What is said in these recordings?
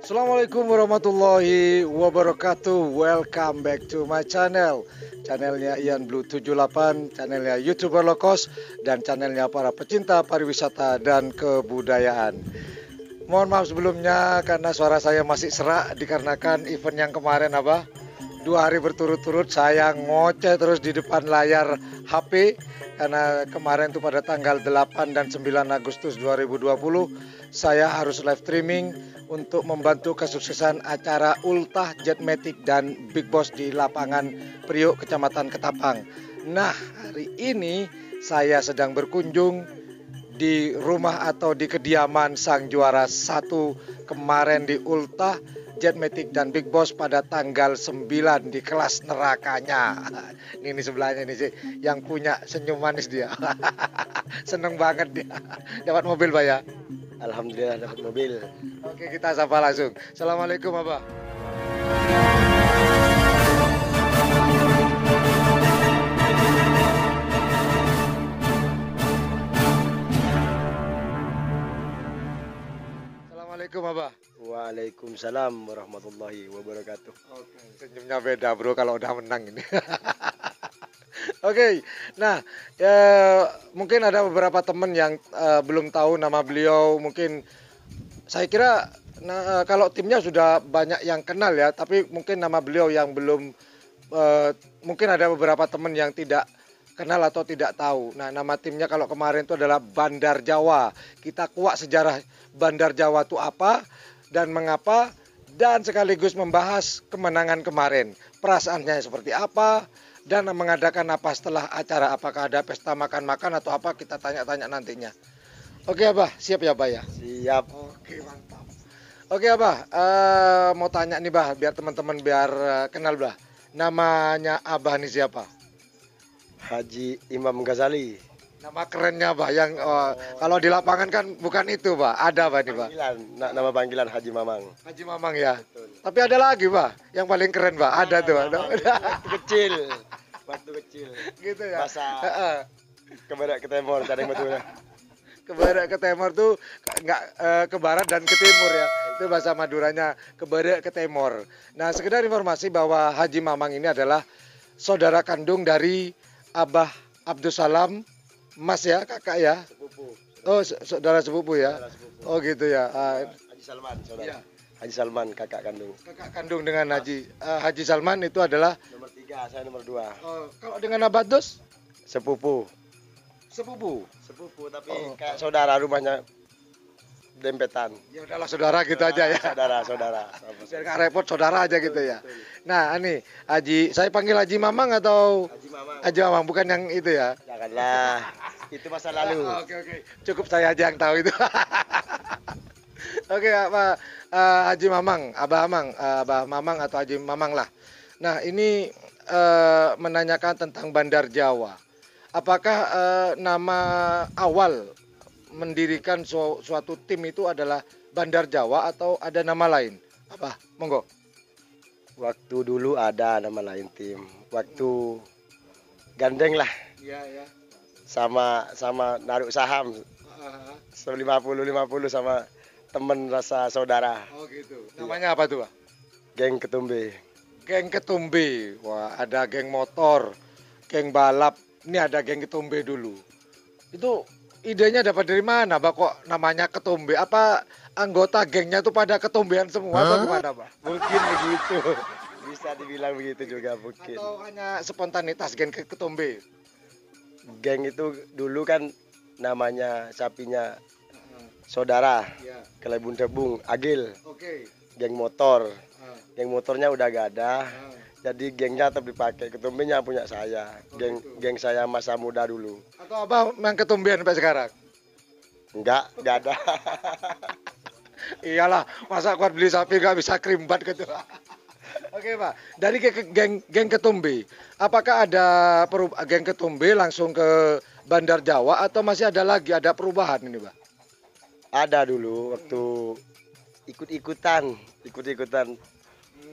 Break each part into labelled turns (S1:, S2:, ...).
S1: Assalamualaikum warahmatullahi wabarakatuh. Welcome back to my channel. Channelnya Ian Blue 78, channelnya YouTuber low cost, dan channelnya para pecinta pariwisata dan kebudayaan. Mohon maaf sebelumnya karena suara saya masih serak dikarenakan event yang kemarin 2 hari berturut-turut saya ngoceh terus di depan layar HP karena kemarin tuh pada tanggal 8 dan 9 Agustus 2020 saya harus live streaming untuk membantu kesuksesan acara Ultah Jetmatic dan Big Boss di lapangan Priok, Kecamatan Ketapang. Nah, hari ini saya sedang berkunjung di rumah atau di kediaman sang juara 1 kemarin di Ultah Jetmatic dan Big Boss pada tanggal 9 di kelas nerakanya. Ini sebelahnya ini sih yang punya senyum manis dia. Seneng banget dia. Dapat mobil, Pak ya?
S2: Alhamdulillah dapat mobil.
S1: Oke, kita sapa langsung. Assalamualaikum, Abah. Assalamualaikum, Abah.
S2: Waalaikumsalam warahmatullahi wabarakatuh.
S1: Oke, senyumnya beda, Bro, kalau udah menang ini. Oke, nah mungkin ada beberapa teman yang belum tahu nama beliau. Mungkin saya kira kalau timnya sudah banyak yang kenal ya, tapi mungkin nama beliau yang belum, mungkin ada beberapa teman yang tidak kenal atau tidak tahu. Nah, nama timnya kalau kemarin itu adalah Bandar Jawa. Kita kuak sejarah Bandar Jawa itu apa dan mengapa, dan sekaligus membahas kemenangan kemarin. Perasaannya seperti apa dan mengadakan apa setelah acara. Apakah ada pesta makan-makan atau apa, kita tanya-tanya nantinya. Oke, Abah, siap ya, Abah ya?
S2: Siap.
S1: Oke, mantap. Oke, Abah, mau tanya nih, Bah, biar teman-teman biar kenal, Bah. Namanya Abah nih siapa?
S2: Haji Imam Ghazali.
S1: Nama kerennya, Bah, yang kalau di lapangan kan bukan itu, Bah. Ada, Bah, nih, Bah.
S2: Nama panggilan Haji Mamang.
S1: Haji Mamang ya.
S2: Betul.
S1: Tapi ada lagi, Bah, yang paling keren, Bah. Ada tuh, Bah.
S2: Waktu kecil. Waktu kecil.
S1: Gitu ya.
S2: Masa ke barat ke timur cari betul.
S1: Ke barat ke timur tuh nggak ke barat dan ke timur ya. Itu bahasa Maduranya, ke barat ke timur. Nah, sekedar informasi bahwa Haji Mamang ini adalah saudara kandung dari Abah Abdus Salam, Mas ya, kakak ya.
S2: Sepupu.
S1: Oh, saudara sepupu ya.
S2: Saudara sepupu.
S1: Oh gitu ya.
S2: Haji Salman, saudara.
S1: Iya.
S2: Haji Salman, kakak kandung.
S1: Kakak kandung dengan Haji Salman itu adalah
S2: Nomor 3, saya nomor 2.
S1: kalau dengan Abah Abdus
S2: Sepupu.
S1: sepupu.
S2: Sepupu tapi kayak saudara, rumahnya dempetan.
S1: Ya udahlah saudara gitu aja ya.
S2: Saudara.
S1: Biar nggak repot, saudara aja gitu ya.
S2: Betul.
S1: Nah, ini Haji, saya panggil Haji Mamang atau
S2: Haji Mamang.
S1: Haji Mamang, bukan yang itu ya.
S2: Janganlah. Itu masa lalu.
S1: Oke. Cukup saya aja yang tahu itu. Oke, Pak Haji Mamang, Abah Mamang atau Haji Mamang lah. Nah, ini menanyakan tentang Bandar Jawa. Apakah nama awal mendirikan suatu tim itu adalah Bandar Jawa atau ada nama lain? Apa? Monggo.
S2: Waktu dulu ada nama lain tim. Waktu gandeng lah.
S1: Iya.
S2: Sama naruh saham 50 sama temen rasa saudara.
S1: Oh gitu. Namanya apa tuh, Pak?
S2: Geng Ketumbe.
S1: Geng Ketumbe. Wah, ada geng motor, geng balap. Ini ada geng Ketumbe dulu. Itu idenya dapat dari mana, Pak? Kok namanya Ketumbe? Apa anggota gengnya tuh pada ketumbean semua atau gimana, Pak?
S2: Mungkin begitu. Bisa dibilang begitu juga mungkin.
S1: Atau hanya spontanitas geng Ketumbe?
S2: Geng itu dulu kan namanya sapinya saudara,
S1: Ya.
S2: Kelebun Tebung, Agil,
S1: Oke.
S2: geng motor.
S1: Ah,
S2: Geng motornya udah gak ada.
S1: ah.
S2: Jadi gengnya tetap dipakai. Ketumbinya punya saya.
S1: Oh,
S2: Geng
S1: gitu.
S2: geng saya masa muda dulu.
S1: Atau abah main ketumbian sampai sekarang?
S2: Enggak ada.
S1: Iyalah, masa kuat beli sapi nggak bisa krimbat gitu. Oke Pak, dari geng ketumbi, apakah ada geng ketumbi langsung ke Bandar Jawa atau masih ada lagi ada perubahan ini Pak?
S2: Ada dulu waktu ikut-ikutan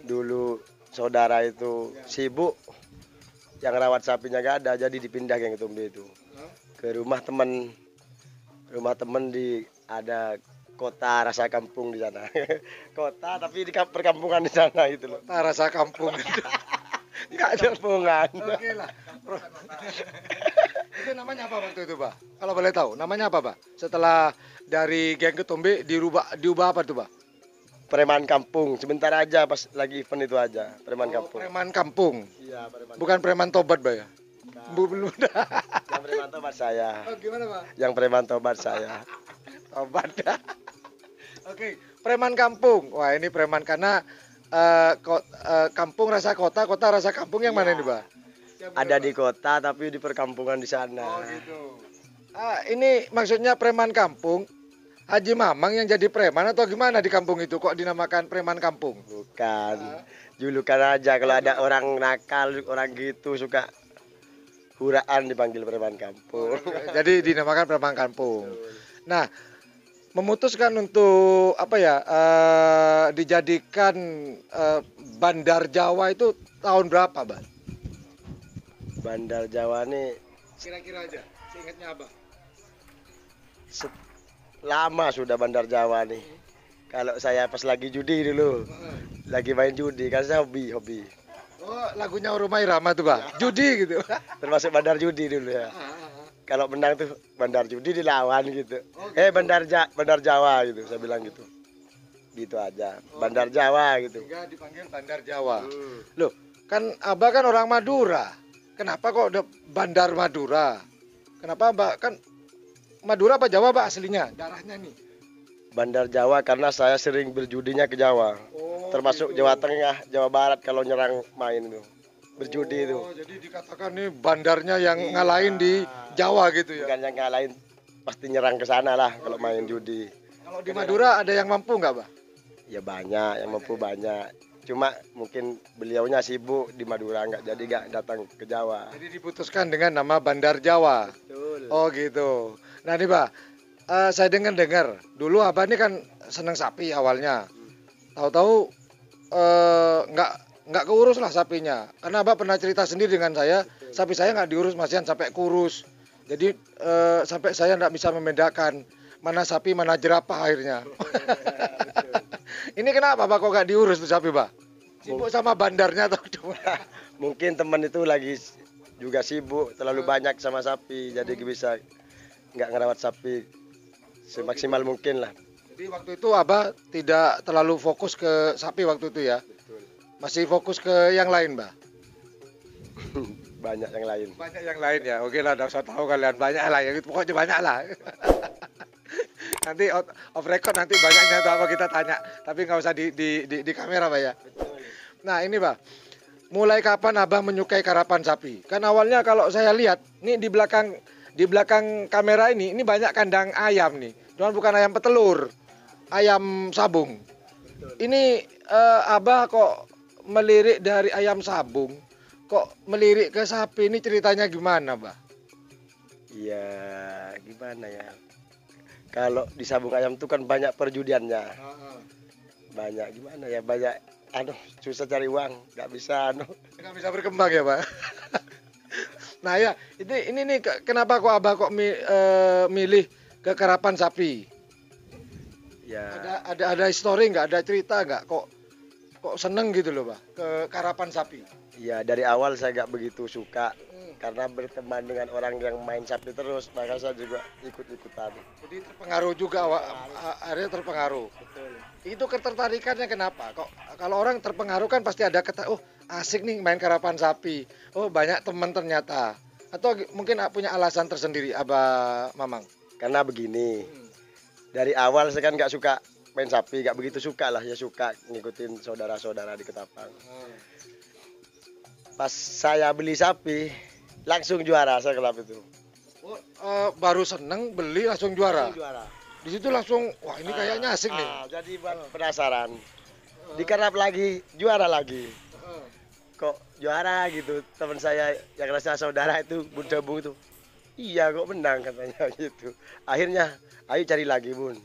S2: dulu saudara itu sibuk, yang rawat sapinya gak ada, jadi dipindah geng ketumbi itu ke rumah temen di ada kota rasa kampung di sana. Kota tapi di perkampungan di sana itu loh.
S1: Nah, rasa kampung.
S2: Nggak ada kampungan.
S1: Oke lah. Itu namanya apa waktu itu Pak? Kalau boleh tahu, namanya apa Pak? Setelah dari geng ketumbi diubah apa tuh Pak?
S2: Preman kampung, sebentar aja pas lagi event itu aja, preman kampung.
S1: Preman kampung.
S2: Iya, preman.
S1: Bukan preman tobat Pak ya? Belum.
S2: Yang preman tobat saya.
S1: Oh, gimana Pak?
S2: Yang preman tobat saya.
S1: Tobat. Oke, preman kampung. Wah, ini preman karena kampung rasa kota, kota rasa kampung yang mana ini, Pak?
S2: Ada di kota tapi di perkampungan di sana.
S1: Oh, gitu. Ini maksudnya preman kampung. Haji Mamang yang jadi preman atau gimana di kampung itu kok dinamakan preman kampung?
S2: Bukan. Julukan aja kalau ada orang nakal, orang gitu suka huraan dipanggil preman kampung.
S1: Jadi dinamakan preman kampung. Nah, memutuskan untuk apa ya dijadikan Bandar Jawa itu tahun berapa, Bang?
S2: Bandar Jawa nih
S1: Kira-kira aja, seingatnya Abang.
S2: lama sudah Bandar Jawa nih. Kalau saya pas lagi judi dulu, lagi main judi kan saya hobi.
S1: Oh, lagunya Rumah Irama tuh, Bang. Judi gitu.
S2: Termasuk bandar judi dulu ya. Kalau menang tuh bandar judi dilawan gitu. Bandar Jawa gitu, saya bilang gitu. Gitu aja. Bandar Jawa gitu.
S1: Sehingga dipanggil Bandar Jawa. Loh, kan Abah kan orang Madura. Kenapa kok udah Bandar Madura? Kenapa Abah kan Madura apa Jawa, Pak, aslinya? Darahnya nih.
S2: Bandar Jawa karena saya sering berjudinya ke Jawa. Termasuk
S1: gitu.
S2: Jawa Tengah, Jawa Barat kalau nyerang main itu. Berjudi itu.
S1: Jadi dikatakan nih bandarnya yang ngalahin di Jawa gitu ya.
S2: Bukan yang lain pasti nyerang ke sana lah kalau main judi.
S1: Kalau di Madura ada yang mampu nggak, Pak?
S2: Ya banyak yang mampu banyak. Cuma mungkin beliaunya sibuk di Madura jadi nggak datang ke Jawa.
S1: Jadi diputuskan dengan nama Bandar Jawa.
S2: Betul.
S1: Oh gitu. Nah nih Pak, saya dengar dulu Abah ini kan seneng sapi awalnya. Tahu-tahu nggak keurus lah sapinya. Karena Abah pernah cerita sendiri dengan saya, sapi saya nggak diurus masihan sampai kurus. Jadi sampai saya nggak bisa membedakan mana sapi mana jerapah akhirnya. Ini kenapa Pak kok nggak diurus tuh sapi Pak? Sibuk sama bandarnya atau gimana?
S2: Mungkin teman itu lagi juga sibuk terlalu banyak sama sapi jadi bisa nggak ngerawat sapi semaksimal mungkin lah.
S1: Jadi waktu itu Abah tidak terlalu fokus ke sapi waktu itu ya? Masih fokus ke yang lain, Mbak?
S2: Banyak yang lain.
S1: Banyak yang lain ya. Oke lah, udah usah tahu kalian banyak lah ya. Pokoknya banyak lah. Nanti off record nanti banyaknya itu apa kita tanya. Tapi nggak usah di kamera, Pak ya. Nah ini, Pak. Mulai kapan Abah menyukai karapan sapi? Kan awalnya kalau saya lihat, nih di belakang kamera ini banyak kandang ayam nih. Cuman bukan ayam petelur, ayam sabung. Ini Abah kok melirik dari ayam sabung, kok melirik ke sapi, ini ceritanya gimana, Bah?
S2: Iya, gimana ya? Kalau di sabung ayam itu kan banyak perjudiannya. Banyak gimana ya? Banyak susah cari uang, nggak bisa
S1: Nggak bisa berkembang ya, Pak. Nah ya, ini nih kenapa kok Abah kok milih ke karapan sapi?
S2: Ya.
S1: Ada histori nggak, ada cerita nggak kok seneng gitu loh, Pak, ke karapan sapi?
S2: Ya dari awal saya nggak begitu suka karena berteman dengan orang yang main sapi terus, maka saya juga ikut-ikutan.
S1: Jadi terpengaruh juga, akhirnya terpengaruh.
S2: Betul.
S1: Itu ketertarikannya kenapa? Kok kalau orang terpengaruh kan pasti ada oh asik nih main karapan sapi. Oh banyak teman ternyata. Atau mungkin punya alasan tersendiri, Abah Mamang?
S2: Karena begini, Dari awal saya kan nggak suka main sapi, nggak begitu suka lah, ya suka ngikutin saudara-saudara di Ketapang. Pas saya beli sapi, langsung juara saya kelap itu.
S1: Oh, baru seneng beli langsung juara.
S2: Langsung juara.
S1: Di situ langsung, wah ini kayaknya asik nih.
S2: Jadi penasaran. Dikerap lagi, juara lagi. Kok juara gitu, teman saya yang rasa saudara itu Bun Debung itu. Iya kok menang katanya gitu. Akhirnya, ayo cari lagi Bun.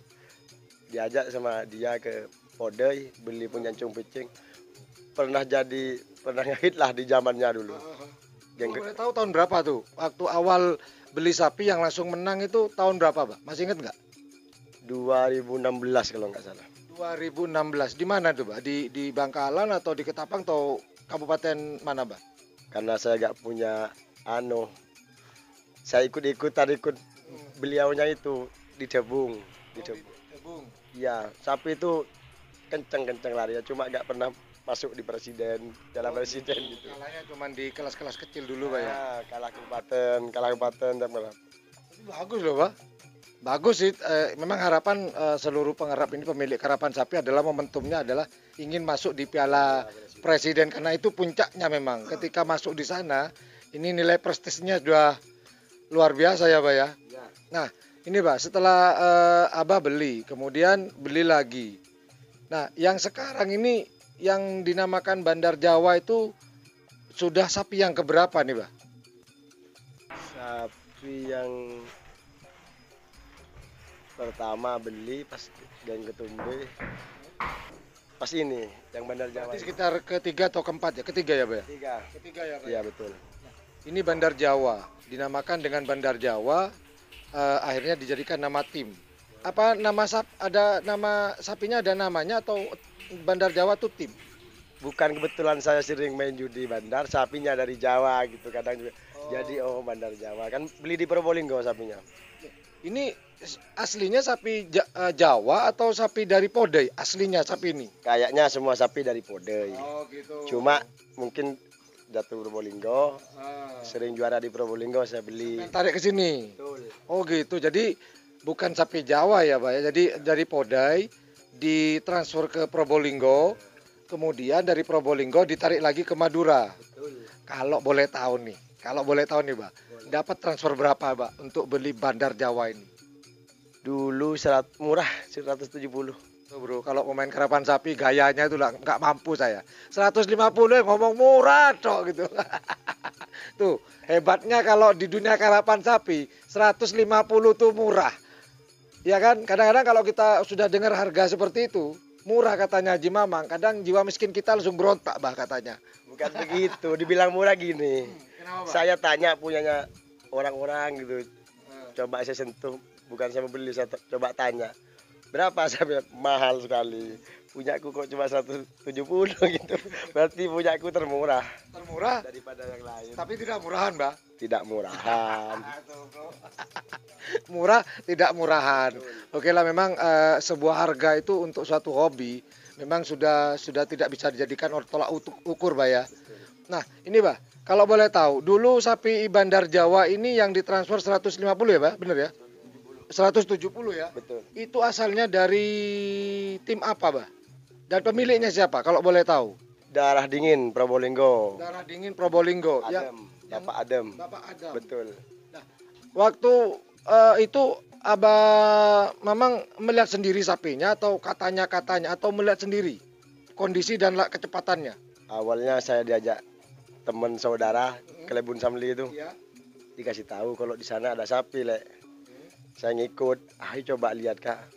S2: Diajak sama dia ke Podey, beli punyancung picing. Pernah ngehit lah di zamannya dulu.
S1: Kalau boleh tahu tahun berapa tuh? Waktu awal beli sapi yang langsung menang itu tahun berapa, Pak? Masih inget nggak?
S2: 2016 kalau nggak salah.
S1: 2016. Di mana tuh, Pak? Di Bangkalan atau di Ketapang atau kabupaten mana, Pak?
S2: Karena saya nggak punya saya ikut beliaunya itu di Debung. Di Debung. Iya, sapi itu kenceng larinya, cuma nggak pernah masuk di jalan presiden gitu.
S1: Kalahnya cuma di kelas-kelas kecil dulu, Pak ya.
S2: Kalah kabupaten dan malah.
S1: Bagus loh, Pak. Bagus sih. Memang harapan seluruh pengharap ini pemilik karapan sapi adalah momentumnya adalah ingin masuk di Piala Presiden karena itu puncaknya memang. Ketika masuk di sana, ini nilai prestisnya sudah luar biasa ya, Pak ya. Nah, ini Pak, setelah Abah beli, kemudian beli lagi. Nah, yang sekarang ini yang dinamakan Bandar Jawa itu sudah sapi yang keberapa nih, Pak?
S2: Sapi yang pertama beli pas Geng Ketumbe. Pas ini, yang Bandar Jawa.
S1: Berarti sekitar ketiga atau keempat ya? Ketiga ya, Pak ya? Ketiga ya, Pak?
S2: Iya, betul.
S1: Ini Bandar Jawa, dinamakan dengan Bandar Jawa. Akhirnya dijadikan nama tim. Apa ada nama sapinya ada namanya atau Bandar Jawa tuh tim?
S2: Bukan, kebetulan saya sering main judi bandar, sapinya dari Jawa gitu kadang juga. Jadi Bandar Jawa kan beli di Probolinggo sapinya.
S1: Ini aslinya sapi Jawa atau sapi dari Podey? Aslinya sapi ini?
S2: Kayaknya semua sapi dari Podey.
S1: Oh gitu.
S2: Cuma mungkin jatuh Probolinggo, sering juara di Probolinggo saya beli.
S1: Tarik ke sini.
S2: Betul.
S1: Oh gitu. Jadi bukan sapi Jawa ya, Pak ya. Jadi dari Podey ditransfer ke Probolinggo, kemudian dari Probolinggo ditarik lagi ke Madura.
S2: Betul.
S1: Kalau boleh tahu nih, Pak, dapat transfer berapa, Pak, untuk beli Bandar Jawa ini?
S2: Dulu murah 170.
S1: Tuh bro, kalau pemain karapan sapi gayanya itu lah nggak mampu saya. 150 ngomong murah cok gitu. Tuh, hebatnya kalau di dunia karapan sapi 150 tuh murah. Ya kan? Kadang-kadang kalau kita sudah dengar harga seperti itu, murah katanya Haji Mamang, kadang jiwa miskin kita langsung berontak bah katanya.
S2: Bukan begitu, dibilang murah gini.
S1: Kenapa, Pak?
S2: Saya tanya punyanya orang-orang gitu. Coba saya sentuh, bukan saya beli, saya coba tanya. Berapa? Saya bilang, mahal sekali. Punyaku kok cuma 170 gitu. Berarti punyaku termurah.
S1: Termurah
S2: Daripada yang lain.
S1: tapi tidak murahan, Mbak.
S2: Tidak murahan.
S1: Murah tidak murahan. Oke lah, memang sebuah harga itu untuk suatu hobi memang sudah tidak bisa dijadikan tolak ukur, Pak ya. Nah, ini Pak, kalau boleh tahu, dulu sapi Bandar Jawa ini yang ditransfer 150 ya, Pak? Bener ya? 170 ya?
S2: Betul.
S1: Itu asalnya dari tim apa, Pak? Dan pemiliknya siapa kalau boleh tahu?
S2: Darah Dingin Probolinggo.
S1: Darah Dingin Probolinggo.
S2: Bapak Adem.
S1: Bapak Adam.
S2: Betul.
S1: Nah, waktu itu Abah memang melihat sendiri sapinya atau katanya atau melihat sendiri kondisi dan kecepatannya?
S2: Awalnya saya diajak teman saudara ke Lebun Samli itu.
S1: Ya.
S2: Dikasih tahu kalau di sana ada sapi, Lek. Saya ngikut, ayo coba lihat Kak.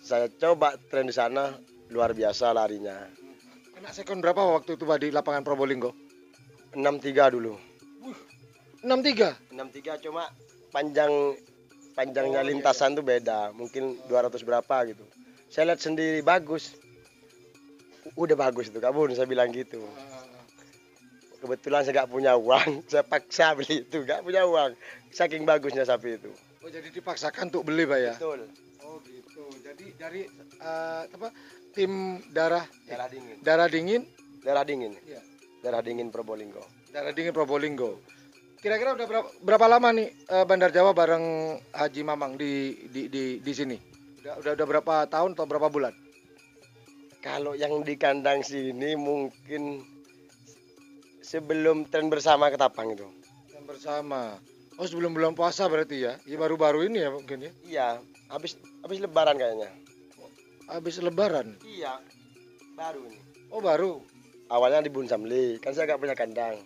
S2: Saya coba tren di sana, luar biasa larinya.
S1: Kena sekon berapa waktu itu Pak di lapangan Probolinggo?
S2: 63 dulu.
S1: 63?
S2: 63 cuma panjangnya lintasan tuh beda, mungkin 200 berapa gitu. Saya lihat sendiri bagus. Udah bagus itu Kak Bun, saya bilang gitu. Kebetulan saya nggak punya uang, saya paksa beli itu, nggak punya uang. Saking bagusnya sapi itu.
S1: Oh, jadi dipaksakan untuk beli Pak ya?
S2: Betul.
S1: Oh gitu. Jadi dari tim darah
S2: Dingin.
S1: Darah Dingin?
S2: Darah Dingin.
S1: Iya.
S2: Darah Dingin Probolinggo.
S1: Darah Dingin Probolinggo. Kira-kira udah berapa lama nih Bandar Jawa bareng Haji Mamang di sini? Udah berapa tahun atau berapa bulan?
S2: Kalau yang di kandang sini mungkin sebelum tren bersama Ketapang itu.
S1: Yang bersama. Oh, sebelum bulan puasa berarti ya? Ya baru-baru ini ya mungkin ya?
S2: Iya, habis Lebaran kayaknya.
S1: Habis Lebaran?
S2: Iya, baru ini.
S1: Oh, baru.
S2: Awalnya di Bun Samli, kan saya gak punya kandang.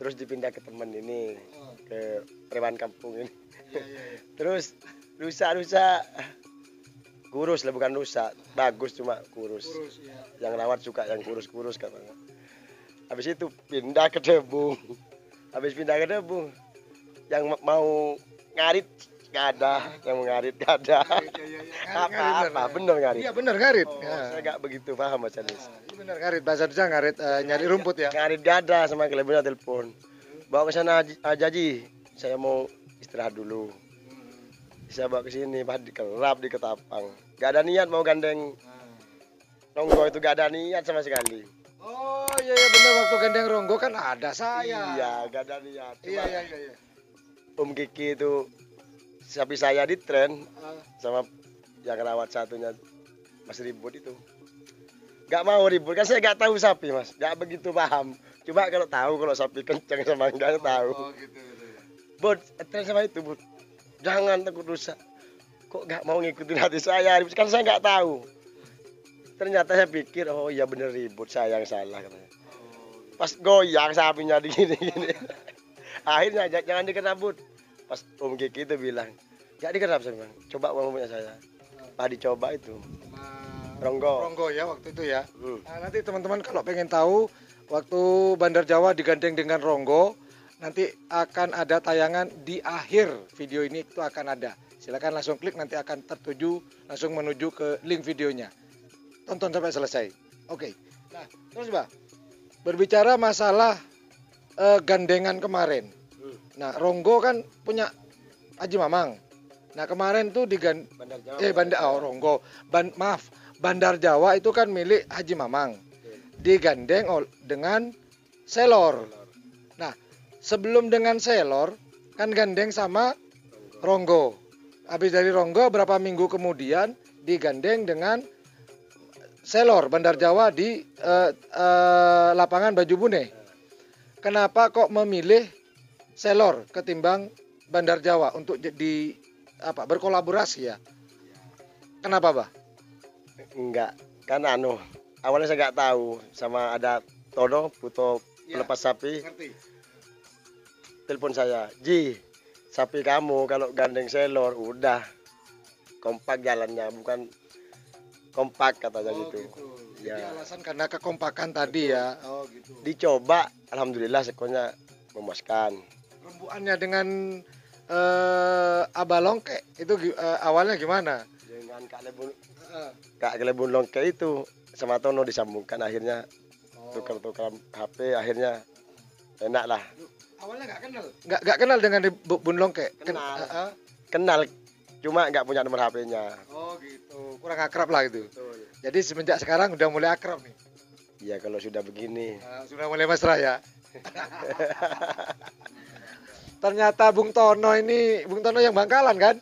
S2: Terus dipindah ke teman ini, ke preman kampung ini.
S1: Iya.
S2: Terus rusak kurus lah, bukan rusak, bagus cuma kurus.
S1: Ya.
S2: Yang rawat suka yang kurus katanya. Habis itu pindah ke Debung. Habis pindah ke Debung, yang mau ngarit nggak ada, yang mau ngarit nggak ada. Apa bener ngarit?
S1: Iya bener ngarit.
S2: Oh, saya nggak begitu paham Mas Anis.
S1: Iya bener ngarit, bahasa Indonesia ngarit, nyari rumput ya.
S2: Ngarit gak ada, sama kelebihannya telepon. Bawa ke sana aja Ji, saya mau istirahat dulu. Saya bawa ke sini, pas dikerap di Ketapang. Gak ada niat mau gandeng Ronggo itu, gak ada niat sama sekali.
S1: Oh iya bener, waktu gandeng Ronggo kan ada saya.
S2: Iya, gak ada niat.
S1: Iya.
S2: Om Kiki itu sapi saya di tren sama yang rawat satunya Mas ribut itu. Gak mau ribut, kan saya gak tahu sapi Mas, gak begitu paham. Coba kalau tahu, kalau sapi kencang sama enggak tahu.
S1: Oh gitu.
S2: Bud, tren sama itu Bud, jangan takut rusak. Kok gak mau ngikutin hati saya, kan saya gak tahu. Ternyata saya pikir, oh iya bener ribut, saya yang salah katanya. Pas goyang sapinya gini. Akhirnya jangan dikerap Bud. Pas Om Kiki itu bilang, gak dikerap, saya bilang, coba uang punya saya. Pas dicoba itu Ronggo
S1: ya waktu itu ya. Nah, nanti teman-teman kalau pengen tahu waktu Bandar Jawa digandeng dengan Ronggo, nanti akan ada tayangan di akhir video ini, itu akan ada. Silakan langsung klik, nanti akan tertuju langsung menuju ke link videonya. Tonton sampai selesai. Oke. Nah, terus Mbak, berbicara masalah gandengan kemarin. Nah, Ronggo kan punya Haji Mamang. Nah, kemarin tuh
S2: Bandar Jawa.
S1: Ronggo. Bandar Jawa itu kan milik Haji Mamang. Digandeng dengan Selor. Nah, sebelum dengan Selor kan gandeng sama Ronggo. Habis dari Ronggo berapa minggu kemudian digandeng dengan Selor Bandar Jawa di lapangan Baju Bune. Kenapa kok memilih Selor ketimbang Bandar Jawa untuk berkolaborasi ya? Kenapa, Bah?
S2: Enggak, kan awalnya saya nggak tahu sama ada Tono butuh pelepas sapi.
S1: Ngerti.
S2: Telepon saya, Ji, sapi kamu kalau gandeng Selor udah kompak jalannya, bukan kompak katanya gitu.
S1: Ya. Jadi alasan karena kekompakan tadi ya. Oh gitu.
S2: Dicoba, alhamdulillah sekolahnya memuaskan.
S1: Rembuannya dengan Abalongke itu awalnya gimana?
S2: Dengan Kak Kelebun Longke itu sama Tono disambungkan, akhirnya tukar-tukar HP, akhirnya enak lah.
S1: Awalnya nggak kenal? Nggak kenal dengan Bun Longke?
S2: Kenal, cuma nggak punya nomor HP-nya.
S1: Oh gitu, kurang akrab lah itu.
S2: Betul.
S1: Jadi semenjak sekarang udah mulai akrab nih?
S2: Iya, kalau sudah begini.
S1: Sudah mulai mesra ya? Ternyata Bung Tono yang Bangkalan kan?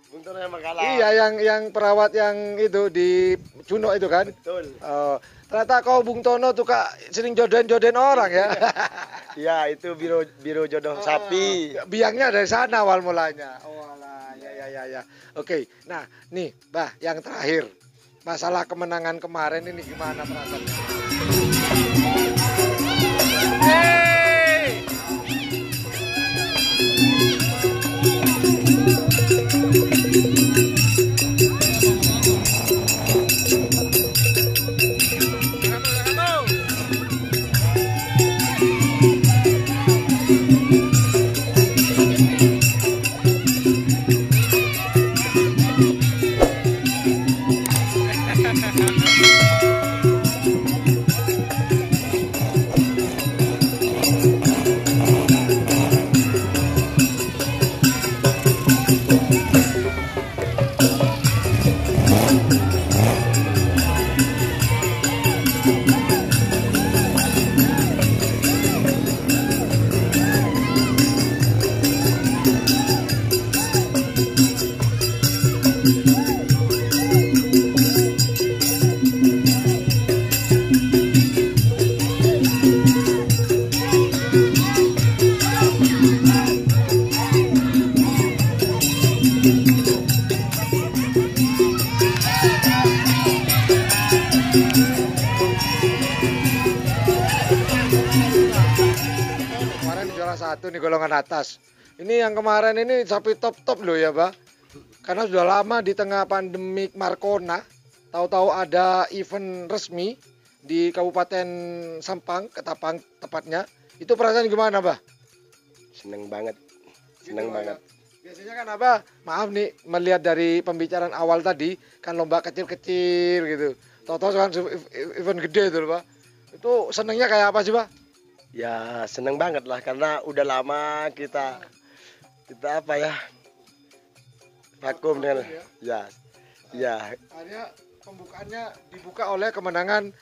S2: Bung Tono yang Bangkalan.
S1: Iya, yang perawat yang itu di Cuno itu kan?
S2: Betul.
S1: Ternyata kau Bung Tono tuh sering jodohin orang ya?
S2: Iya, itu biro jodoh sapi.
S1: Biangnya dari sana awal mulanya. Ya. Oke, nah nih, Bah, yang terakhir. Masalah kemenangan kemarin ini gimana perasaannya? satu nih golongan atas. Ini yang kemarin ini sapi top loh ya, Bah. Karena sudah lama di tengah pandemik Markona, tahu-tahu ada event resmi di Kabupaten Sampang, Ketapang tepatnya. Itu perasaan gimana, Bah?
S2: Seneng banget.
S1: Gitu, banget. Biasanya kan apa? Maaf nih, melihat dari pembicaraan awal tadi kan lomba kecil-kecil gitu. Tahu-tahu kan event gede itu, Pak. Itu senengnya kayak apa sih, Pak?
S2: Ya seneng banget lah karena udah lama kita apa ya? Vakum dengan ya.
S1: Akhirnya pembukaannya dibuka oleh kemenangan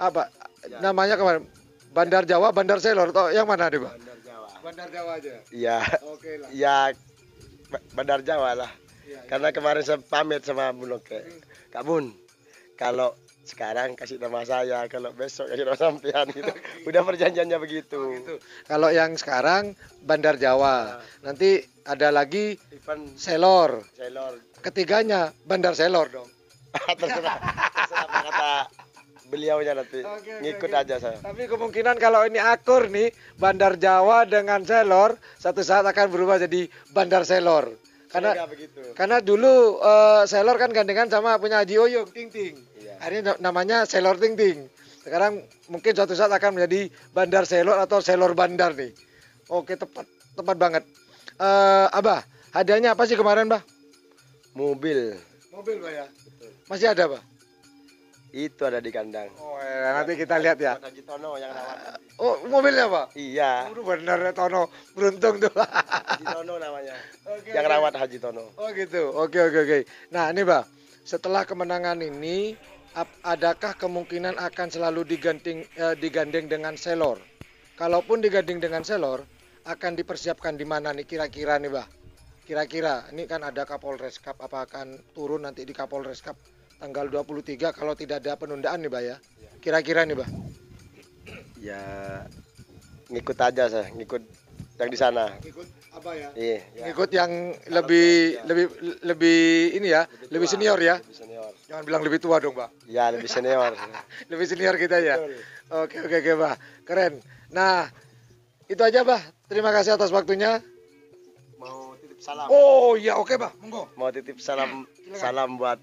S1: apa?
S2: Ya.
S1: Namanya kemarin Bandar Jawa, Bandar Selor atau yang mana nih, Pak?
S2: Bandar Jawa.
S1: Bandar Jawa aja.
S2: Iya.
S1: Oke lah.
S2: Ya Bandar Jawa lah.
S1: Ya,
S2: Karena kemarin saya pamit sama Bun Oke. Kak Bun, kalau sekarang kasih nama saya, kalau besok kasih nama sampean gitu. Udah perjanjiannya begitu.
S1: Gitu. Kalau yang sekarang Bandar Jawa, nanti ada lagi
S2: Event
S1: Selor.
S2: Selor.
S1: Ketiganya Bandar Selor dong.
S2: terserah apa kata beliaunya nanti. Ngikut aja saya.
S1: Tapi kemungkinan kalau ini akur nih Bandar Jawa dengan Selor satu saat akan berubah jadi Bandar Selor. Karena dulu Selor kan gandengan sama punya Haji Oyong Ting Ting.
S2: Iya.
S1: Akhirnya namanya Selor Ting Ting. Sekarang mungkin suatu saat akan menjadi Bandar Selor atau Selor Bandar nih. Oke, tepat banget. Abah, hadiahnya apa sih kemarin, Bah?
S2: Mobil.
S1: Mobil, Bah ya. Masih ada, Bah?
S2: Itu ada di kandang.
S1: Oh, ya, nanti kita lihat ya.
S2: Haji Tono yang rawat.
S1: Oh, mobilnya, Pak?
S2: Iya.
S1: Bener ya, Tono. Beruntung tuh.
S2: Haji Tono namanya. Yang rawat Haji Tono.
S1: Oh, gitu. Oke. Nah, ini, Pak. Setelah kemenangan ini, adakah kemungkinan akan selalu digandeng dengan Selor? Kalaupun digandeng dengan Selor, akan dipersiapkan di mana nih kira-kira nih, Bah? Kira-kira, ini kan ada Kapolres Cup, apa akan turun nanti di Kapolres Cup tanggal 23 kalau tidak ada penundaan nih, Bah ya? Kira-kira nih, Bah?
S2: Ya ngikut aja saya, ngikut yang di sana.
S1: Ngikut apa ya?
S2: Iya.
S1: Ngikut yang lebih ini ya, lebih senior ya?
S2: Lebih senior.
S1: Jangan bilang lebih tua dong, Bah.
S2: Ya lebih senior.
S1: Lebih senior kita ya?
S2: Betul.
S1: Oke, Bah. Keren. Nah, itu aja, Bah. Terima kasih atas waktunya.
S2: Mau titip salam.
S1: Oh iya, oke, Bah. Monggo.
S2: Mau titip salam,
S1: Silakan.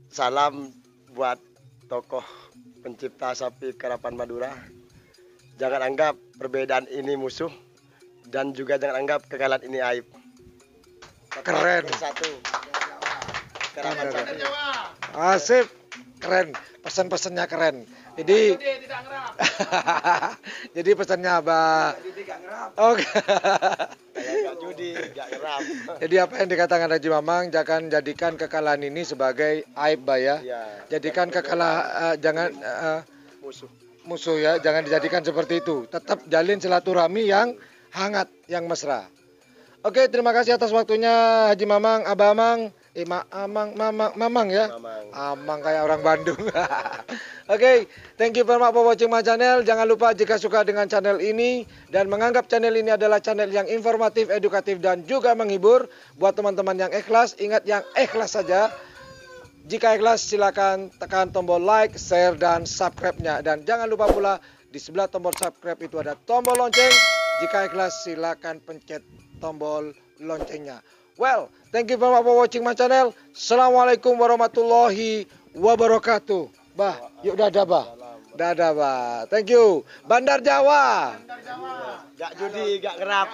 S2: salam buat tokoh pencipta sapi Karapan Madura. Jangan anggap perbedaan ini musuh dan juga jangan anggap kekalahan ini aib.
S1: Keren.
S2: Satu. Karapan sapi.
S1: Asik. Keren. Pesan-pesannya keren. Jadi jadi pesannya apa? Oke.
S2: Kayak judi, gak ngerap.
S1: Jadi apa yang dikatakan Haji Mamang, jangan jadikan kekalahan ini sebagai aib, Bah ya.
S2: Iya.
S1: Jadikan jangan musuh ya, jangan dijadikan seperti itu. Tetap jalin silaturahmi yang hangat, yang mesra. Oke, terima kasih atas waktunya Haji Mamang, Abah Amang, Mamang ya. Amang kayak orang Bandung. Oke, thank you very much for watching my channel. Jangan lupa jika suka dengan channel ini dan menganggap channel ini adalah channel yang informatif, edukatif dan juga menghibur. Buat teman-teman yang ikhlas, ingat yang ikhlas saja. Jika ikhlas silakan tekan tombol like, share dan subscribe-nya. Dan jangan lupa pula di sebelah tombol subscribe itu ada tombol lonceng. Jika ikhlas silakan pencet tombol loncengnya. Well, thank you very much for watching my channel. Assalamualaikum warahmatullahi wabarakatuh. Bah, yuk dadah, Bah. Dadah, Bah. Thank you. Bandar Jawa.
S2: Gak judi, gak ngerap.